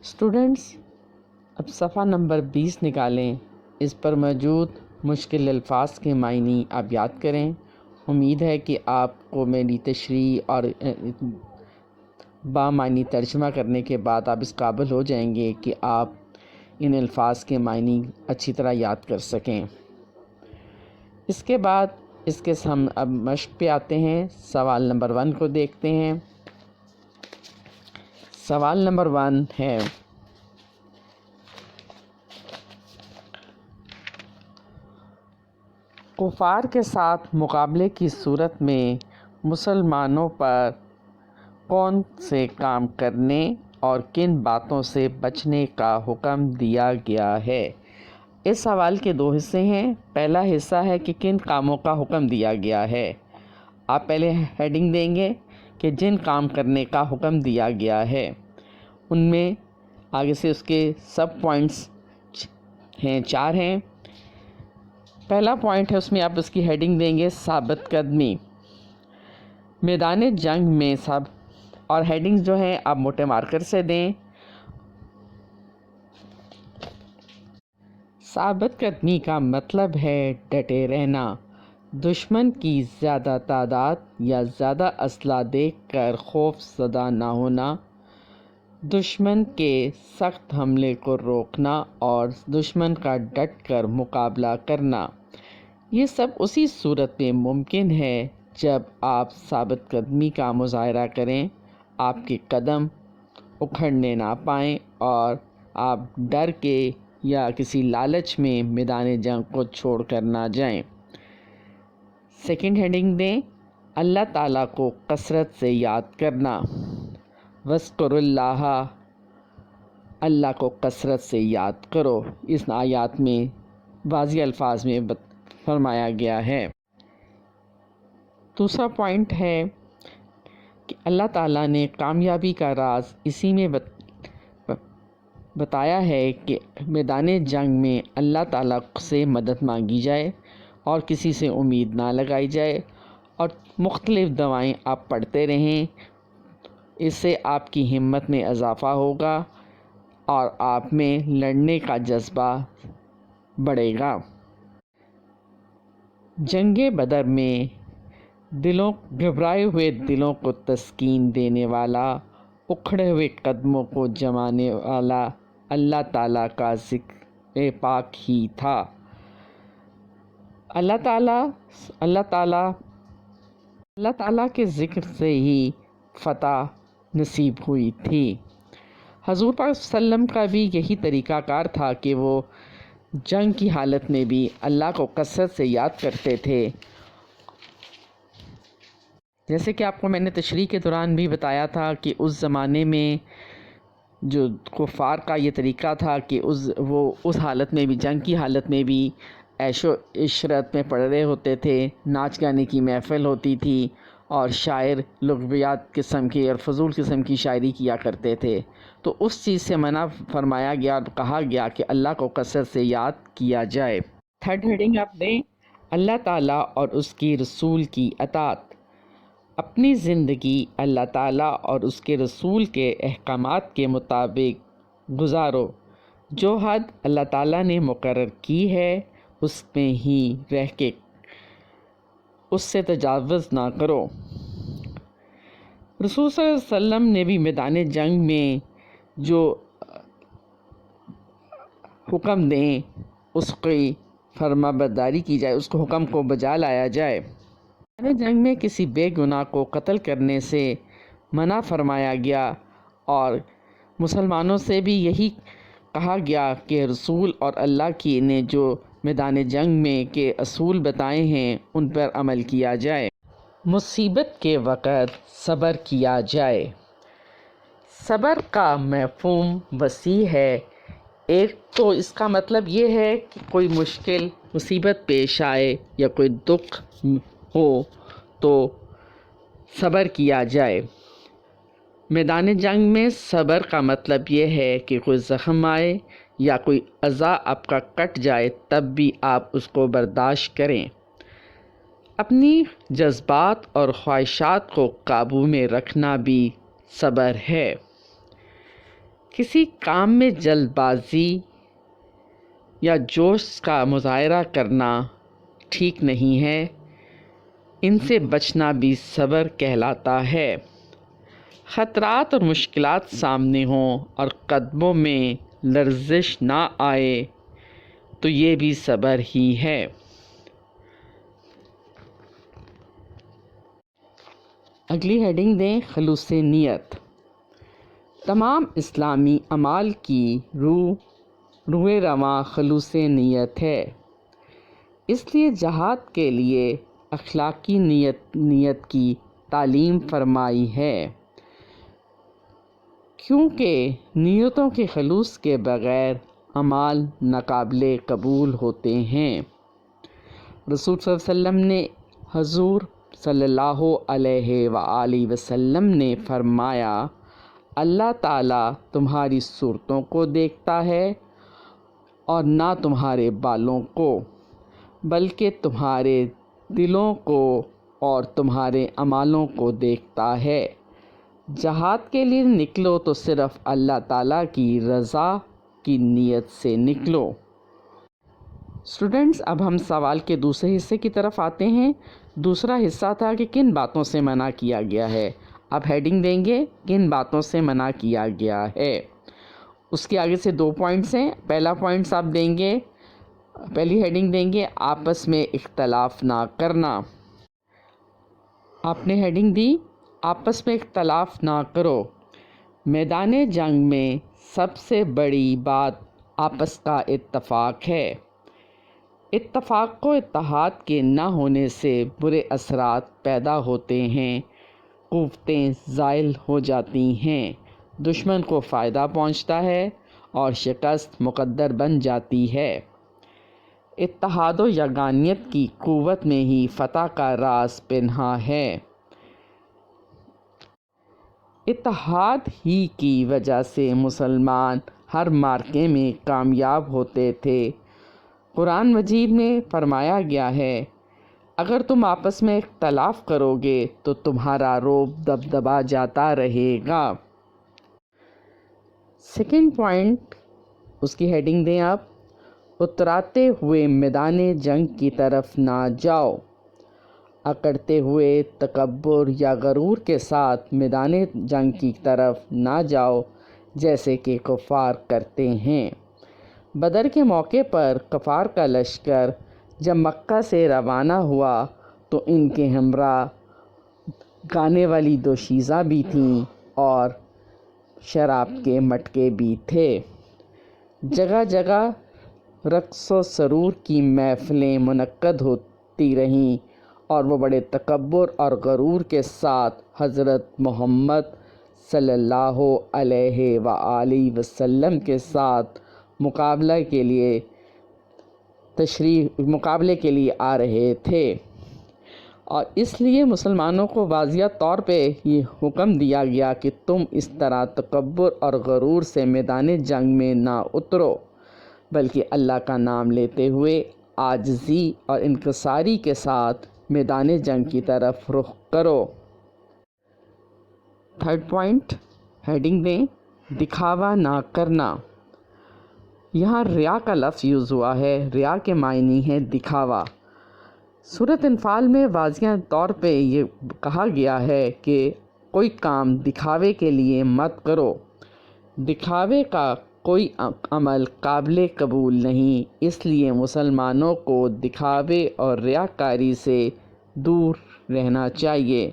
Students, اب صفحہ number 20 نکالیں۔ اس پر موجود مشکل الفاظ کے معنی آپ یاد کریں۔ امید ہے کہ آپ کو میری تشریح اور بامعنی ترجمہ کرنے کے بعد آپ اس قابل ہو جائیں گے کہ آپ ان الفاظ کے معنی اچھی طرح یاد کر سکیں۔ اس کے بعد اس کے ہم اب مشق پہ آتے ہیں۔ سوال نمبر 1 کو دیکھتے ہیں۔ سوال نمبر 1 ہے، کفار کے ساتھ مقابلے کی صورت میں مسلمانوں پر کون سے کام کرنے اور کن باتوں سے بچنے کا حکم دیا گیا ہے؟ اس سوال کے 2 حصے ہیں۔ پہلا حصہ ہے کہ کن کاموں کا حکم دیا گیا ہے۔ آپ پہلے ہیڈنگ دیں گے کہ جن کام کرنے کا حکم دیا گیا ہے، ان میں آگے سے اس کے سب پوائنٹس ہیں، 4 ہیں۔ پہلا پوائنٹ ہے، اس میں آپ اس کی ہیڈنگ دیں گے ثابت قدمی، میدان جنگ میں سب، اور ہیڈنگ جو ہیں آپ موٹے مارکر سے دیں۔ ثابت قدمی کا مطلب ہے ڈٹے رہنا، دشمن کی زیادہ تعداد یا زیادہ اسلحہ دیکھ کر خوف زدہ نہ ہونا، دشمن کے سخت حملے کو روکنا اور دشمن کا ڈٹ کر مقابلہ کرنا۔ یہ سب اسی صورت میں ممکن ہے جب آپ ثابت قدمی کا مظاہرہ کریں، آپ کے قدم اکھڑنے نہ پائیں اور آپ ڈر کے یا کسی لالچ میں میدان جنگ کو چھوڑ کر نہ جائیں۔ سیکنڈ ہیڈنگ دیں، اللہ تعالیٰ کو کثرت سے یاد کرنا، وَاذْكُرُوا اللَّهَ، اللہ کو کثرت سے یاد کرو۔ اس آیات میں واضح الفاظ میں فرمایا گیا ہے۔ دوسرا پوائنٹ ہے کہ اللہ تعالیٰ نے کامیابی کا راز اسی میں بتایا ہے کہ میدان جنگ میں اللہ تعالیٰ سے مدد مانگی جائے اور کسی سے امید نہ لگائی جائے، اور مختلف دعائیں آپ پڑھتے رہیں۔ اس سے آپ کی ہمت میں اضافہ ہوگا اور آپ میں لڑنے کا جذبہ بڑھے گا۔ جنگ بدر میں گھبرائے ہوئے دلوں کو تسکین دینے والا، اکھڑے ہوئے قدموں کو جمانے والا اللہ تعالیٰ کا ذکر پاک ہی تھا۔ اللہ تعالیٰ کے ذکر سے ہی فتح نصیب ہوئی تھی۔ حضور پاک صلی اللہ علیہ وسلم کا بھی یہی طریقہ کار تھا کہ وہ جنگ کی حالت میں بھی اللہ کو کثرت سے یاد کرتے تھے۔ جیسے کہ آپ کو میں نے تشریح کے دوران بھی بتایا تھا کہ اس زمانے میں جو کفار کا یہ طریقہ تھا کہ وہ اس حالت میں بھی، جنگ کی حالت میں بھی عیش و عشرت میں پڑ رہے ہوتے تھے، ناچ گانے کی محفل ہوتی تھی اور شاعر لغویات قسم کی اور فضول قسم کی شاعری کیا کرتے تھے۔ تو اس چیز سے منع فرمایا گیا اور کہا گیا کہ اللہ کو کثرت سے یاد کیا جائے۔ تھرڈ ہیڈنگ آپ دیں، اللہ تعالیٰ اور اس کی رسول کی اطاعت، اپنی زندگی اللہ تعالیٰ اور اس کے رسول کے احکامات کے مطابق گزارو، جو حد اللہ تعالیٰ نے مقرر کی ہے اس میں ہی رہ کے اس سے تجاوز نہ کرو۔ رسول صلی اللہ علیہ وسلم نے بھی میدان جنگ میں جو حکم دیں اس کی فرما برداری کی جائے، اس کو حکم کو بجا لایا جائے۔ میدان جنگ میں کسی بے گناہ کو قتل کرنے سے منع فرمایا گیا اور مسلمانوں سے بھی یہی کہا گیا کہ رسول اور اللہ کی نے جو میدان جنگ میں کے اصول بتائے ہیں ان پر عمل کیا جائے۔ مصیبت کے وقت صبر کیا جائے۔ صبر کا مفہوم وسیع ہے۔ ایک تو اس کا مطلب یہ ہے کہ کوئی مشکل مصیبت پیش آئے یا کوئی دکھ ہو تو صبر کیا جائے۔ میدان جنگ میں صبر کا مطلب یہ ہے کہ کوئی زخم آئے یا کوئی اعضاء آپ کا کٹ جائے تب بھی آپ اس کو برداشت کریں۔ اپنی جذبات اور خواہشات کو قابو میں رکھنا بھی صبر ہے۔ کسی کام میں جلد بازی یا جوش کا مظاہرہ کرنا ٹھیک نہیں ہے، ان سے بچنا بھی صبر کہلاتا ہے۔ خطرات اور مشکلات سامنے ہوں اور قدموں میں لرزش نہ آئے تو یہ بھی صبر ہی ہے۔ اگلی ہیڈنگ دیں خلوص نیت۔ تمام اسلامی اعمال کی روح رواں خلوص نیت ہے، اس لیے جہاد کے لیے اخلاقی نیت کی تعلیم فرمائی ہے، کیونکہ نیتوں کے خلوص کے بغیر اعمال ناقابل قبول ہوتے ہیں۔ رسول صلی اللہ علیہ وسلم نے حضور صلی اللہ علیہ وآلہ وسلم نے فرمایا، اللہ تعالیٰ تمہاری صورتوں کو دیکھتا ہے اور نہ تمہارے بالوں کو، بلکہ تمہارے دلوں کو اور تمہارے اعمالوں کو دیکھتا ہے۔ جہاد کے لیے نکلو تو صرف اللہ تعالیٰ کی رضا کی نیت سے نکلو۔ اسٹوڈنٹس، اب ہم سوال کے دوسرے حصے کی طرف آتے ہیں۔ دوسرا حصہ تھا کہ کن باتوں سے منع کیا گیا ہے۔ اب ہیڈنگ دیں گے کن باتوں سے منع کیا گیا ہے۔ اس کے آگے سے 2 پوائنٹس ہیں۔ پہلا پوائنٹس آپ دیں گے، پہلی ہیڈنگ دیں گے آپس میں اختلاف نہ کرنا۔ آپ نے ہیڈنگ دی آپس میں اختلاف نہ کرو۔ میدان جنگ میں سب سے بڑی بات آپس کا اتفاق ہے۔ اتفاق و اتحاد کے نہ ہونے سے برے اثرات پیدا ہوتے ہیں، قوتیں زائل ہو جاتی ہیں، دشمن کو فائدہ پہنچتا ہے اور شکست مقدر بن جاتی ہے۔ اتحاد و یگانیت کی قوت میں ہی فتح کا راز پنہاں ہے۔ اتحاد ہی کی وجہ سے مسلمان ہر معرکے میں کامیاب ہوتے تھے۔ قرآن مجید میں فرمایا گیا ہے، اگر تم آپس میں اختلاف کرو گے تو تمہارا رعب دبدبا جاتا رہے گا۔ سیکنڈ پوائنٹ، اس کی ہیڈنگ دیں آپ، اتراتے ہوئے میدان جنگ کی طرف نہ جاؤ۔ اکڑتے ہوئے تکبر یا غرور کے ساتھ میدان جنگ کی طرف نہ جاؤ، جیسے کہ کفار کرتے ہیں۔ بدر کے موقع پر کفار کا لشکر جب مکہ سے روانہ ہوا تو ان کے ہمراہ گانے والی دوشیزہ بھی تھیں اور شراب کے مٹکے بھی تھے۔ جگہ جگہ رقص و سرور کی محفلیں منعقد ہوتی رہیں اور وہ بڑے تکبر اور غرور کے ساتھ حضرت محمد صلی اللہ علیہ وآلہ وسلم کے ساتھ مقابلے کے لیے آ رہے تھے، اور اس لیے مسلمانوں کو واضح طور پہ یہ حکم دیا گیا کہ تم اس طرح تکبر اور غرور سے میدان جنگ میں نہ اترو، بلکہ اللہ کا نام لیتے ہوئے عاجزی اور انکساری کے ساتھ میدان جنگ کی طرف رخ کرو۔ تھرڈ پوائنٹ، ہیڈنگ دیں دکھاوا نہ کرنا۔ یہاں ریا کا لفظ یوز ہوا ہے۔ ریا کے معنی ہے دکھاوا۔ سورۃ انفال میں واضح طور پہ یہ کہا گیا ہے کہ کوئی کام دکھاوے کے لیے مت کرو۔ دکھاوے کا کوئی عمل قابل قبول نہیں، اس لیے مسلمانوں کو دکھاوے اور ریاکاری سے دور رہنا چاہیے،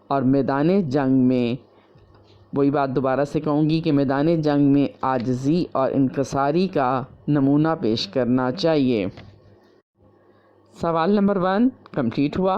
اور میدان جنگ میں وہی بات دوبارہ سے کہوں گی کہ میدان جنگ میں عاجزی اور انکساری کا نمونہ پیش کرنا چاہیے۔ سوال نمبر 1 کمپلیٹ ہوا۔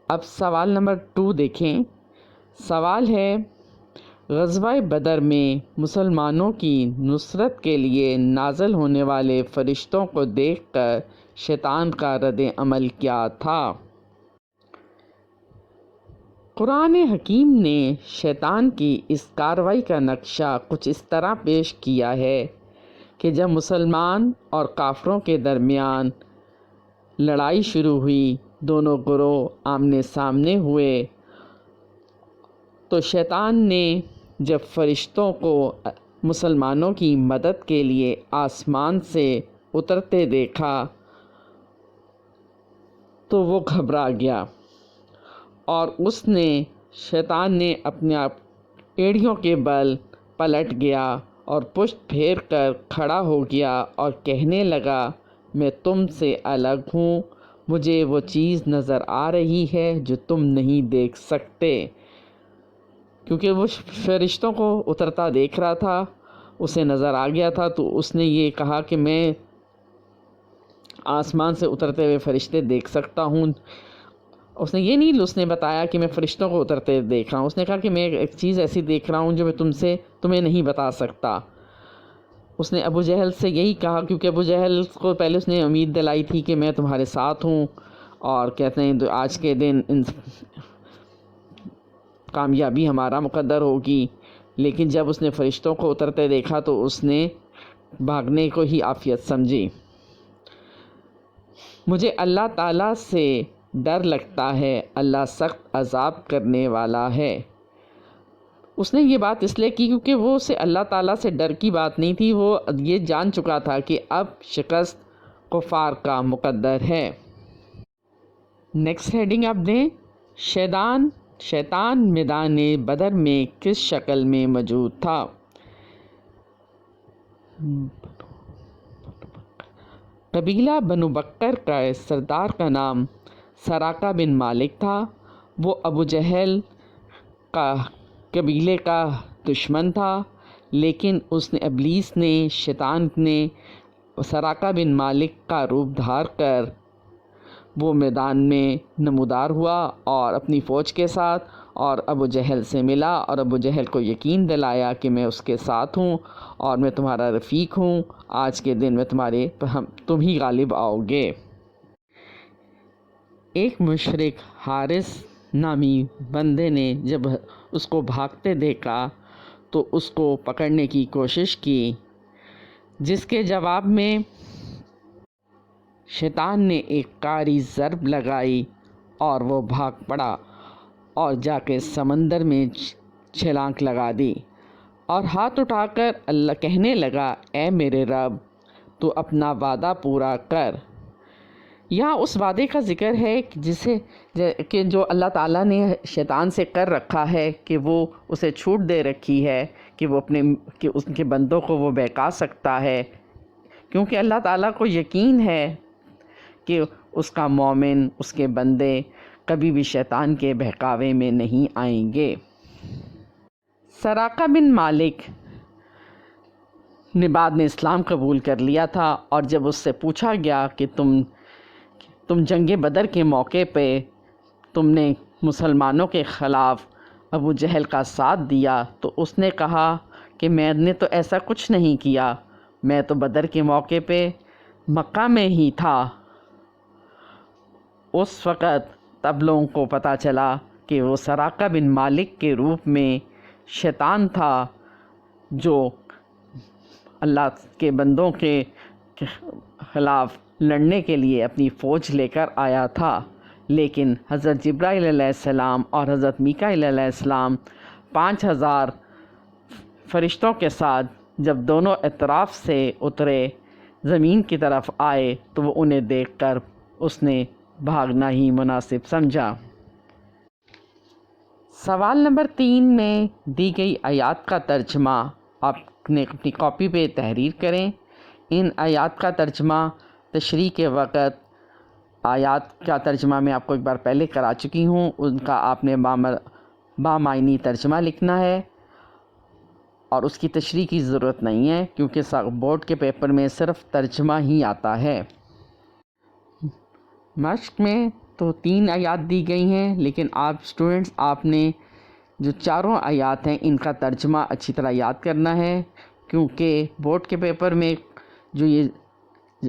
اب سوال نمبر 2 دیکھیں۔ سوال ہے، غزوہ بدر میں مسلمانوں کی نصرت کے لیے نازل ہونے والے فرشتوں کو دیکھ کر شیطان کا رد عمل کیا تھا؟ قرآن حکیم نے شیطان کی اس کارروائی کا نقشہ کچھ اس طرح پیش کیا ہے کہ جب مسلمان اور کافروں کے درمیان لڑائی شروع ہوئی، دونوں گروہ آمنے سامنے ہوئے، تو شیطان نے جب فرشتوں کو مسلمانوں کی مدد کے لیے آسمان سے اترتے دیکھا تو وہ گھبرا گیا، اور شیطان نے اپنے آپ ایڑیوں کے بل پلٹ گیا اور پشت پھیر کر کھڑا ہو گیا اور کہنے لگا، میں تم سے الگ ہوں، مجھے وہ چیز نظر آ رہی ہے جو تم نہیں دیکھ سکتے۔ کیونکہ وہ فرشتوں کو اترتا دیکھ رہا تھا، اسے نظر آ گیا تھا، تو اس نے یہ کہا کہ میں آسمان سے اترتے ہوئے فرشتے دیکھ سکتا ہوں۔ اس نے یہ نہیں اس نے بتایا کہ میں فرشتوں کو اترتے دیکھ رہا ہوں، اس نے کہا کہ میں ایک چیز ایسی دیکھ رہا ہوں جو میں تمہیں نہیں بتا سکتا۔ اس نے ابو جہل سے یہی کہا، کیونکہ ابو جہل کو پہلے اس نے امید دلائی تھی کہ میں تمہارے ساتھ ہوں، اور کہتے ہیں آج کے دن کامیابی ہمارا مقدر ہوگی، لیکن جب اس نے فرشتوں کو اترتے دیکھا تو اس نے بھاگنے کو ہی عافیت سمجھی۔ مجھے اللہ تعالیٰ سے ڈر لگتا ہے، اللہ سخت عذاب کرنے والا ہے۔ اس نے یہ بات اس لیے کی کیونکہ وہ اسے اللہ تعالیٰ سے ڈر کی بات نہیں تھی، وہ یہ جان چکا تھا کہ اب شکست کفار کا مقدر ہے۔ نیکسٹ ہیڈنگ آپ دیں، شیطان میدان بدر میں کس شکل میں موجود تھا؟ قبیلہ بنو بکر کا سردار کا نام سراقہ بن مالک تھا۔ وہ ابو جہل کا قبیلے کا دشمن تھا، لیکن ابلیس نے، شیطان نے سراقہ بن مالک کا روپ دھار کر وہ میدان میں نمودار ہوا اور اپنی فوج کے ساتھ، اور ابو جہل سے ملا اور ابو جہل کو یقین دلایا کہ میں اس کے ساتھ ہوں اور میں تمہارا رفیق ہوں، آج کے دن میں تم ہی غالب آؤ گے۔ ایک مشرک حارث نامی بندے نے جب اس کو بھاگتے دیکھا تو اس کو پکڑنے کی کوشش کی، جس کے جواب میں شیطان نے ایک کاری ضرب لگائی اور وہ بھاگ پڑا اور جا کے سمندر میں چھلانگ لگا دی، اور ہاتھ اٹھا کر اللہ کہنے لگا، اے میرے رب، تو اپنا وعدہ پورا کر۔ یہاں اس وعدے کا ذکر ہے کہ جو اللہ تعالیٰ نے شیطان سے کر رکھا ہے، کہ وہ اسے چھوٹ دے رکھی ہے کہ اس کے بندوں کو وہ بہکا سکتا ہے، کیونکہ اللہ تعالیٰ کو یقین ہے کہ اس کا مومن، اس کے بندے کبھی بھی شیطان کے بہکاوے میں نہیں آئیں گے۔ سراقہ بن مالک نے بعد میں اسلام قبول کر لیا تھا، اور جب اس سے پوچھا گیا کہ تم جنگ بدر کے موقع پہ تم نے مسلمانوں کے خلاف ابو جہل کا ساتھ دیا، تو اس نے کہا کہ میں نے تو ایسا کچھ نہیں کیا، میں تو بدر کے موقع پہ مکہ میں ہی تھا۔ اس وقت تب لوگوں کو پتہ چلا کہ وہ سراقہ بن مالک کے روپ میں شیطان تھا، جو اللہ کے بندوں کے خلاف لڑنے کے لیے اپنی فوج لے کر آیا تھا، لیکن حضرت جبرائیل علیہ السلام اور حضرت میکائیل علیہ السلام 5000 فرشتوں کے ساتھ جب دونوں اطراف سے اترے، زمین کی طرف آئے، تو وہ انہیں دیکھ کر اس نے بھاگنا ہی مناسب سمجھا۔ سوال نمبر 3 میں دی گئی آیات کا ترجمہ آپ اپنی کاپی پہ تحریر کریں۔ ان آیات کا ترجمہ تشریح کے وقت آیات کا ترجمہ میں آپ کو ایک بار پہلے کرا چکی ہوں، ان کا آپ نے بامعنی ترجمہ لکھنا ہے، اور اس کی تشریح کی ضرورت نہیں ہے کیونکہ بورڈ کے پیپر میں صرف ترجمہ ہی آتا ہے۔ مشق میں تو 3 آیات دی گئی ہیں، لیکن آپ نے جو 4 آیات ہیں ان کا ترجمہ اچھی طرح یاد کرنا ہے، کیونکہ بورڈ کے پیپر میں جو یہ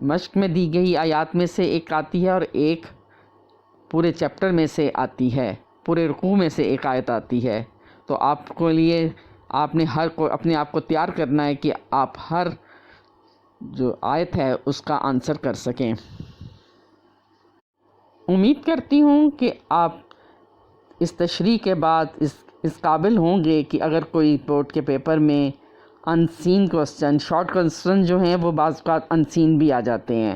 مشق میں دی گئی آیات میں سے ایک آتی ہے اور ایک پورے چیپٹر میں سے آتی ہے، پورے رکوع میں سے ایک آیت آتی ہے، تو آپ نے اپنے آپ کو تیار کرنا ہے کہ آپ ہر جو آیت ہے اس کا آنسر کر سکیں۔ امید کرتی ہوں کہ آپ اس تشریح کے بعد اس قابل ہوں گے کہ اگر کوئی بورڈ کے پیپر میں انسین کوسچن، شارٹ کوسچن جو ہیں وہ بعض اوقات انسین بھی آ جاتے ہیں،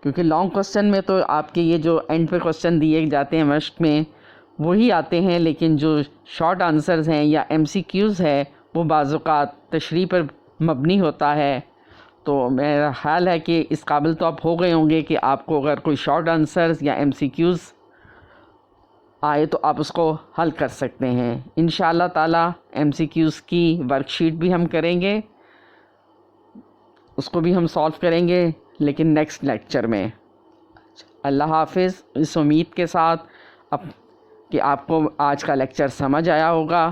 کیونکہ لانگ کوسچن میں تو آپ کے یہ جو اینڈ پہ کوسچن دیے جاتے ہیں مشق میں وہی آتے ہیں، لیکن جو شارٹ آنسرز ہیں یا ایم سی کیوز ہے وہ بعض اوقات تشریح پر مبنی ہوتا ہے۔ تو میرا خیال ہے کہ اس قابل تو آپ ہو گئے ہوں گے کہ آپ کو اگر کوئی شارٹ آنسرز یا ایم سی کیوز آئے تو آپ اس کو حل کر سکتے ہیں۔ انشاءاللہ تعالی ایم سی کیوز کی ورک شیٹ بھی ہم کریں گے، اس کو بھی ہم سالو کریں گے لیکن نیکسٹ لیکچر میں۔ اللہ حافظ، اس امید کے ساتھ کہ آپ کو آج کا لیکچر سمجھ آیا ہوگا،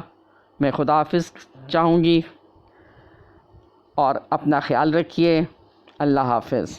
میں خدا حافظ چاہوں گی، اور اپنا خیال رکھیے۔ اللہ حافظ۔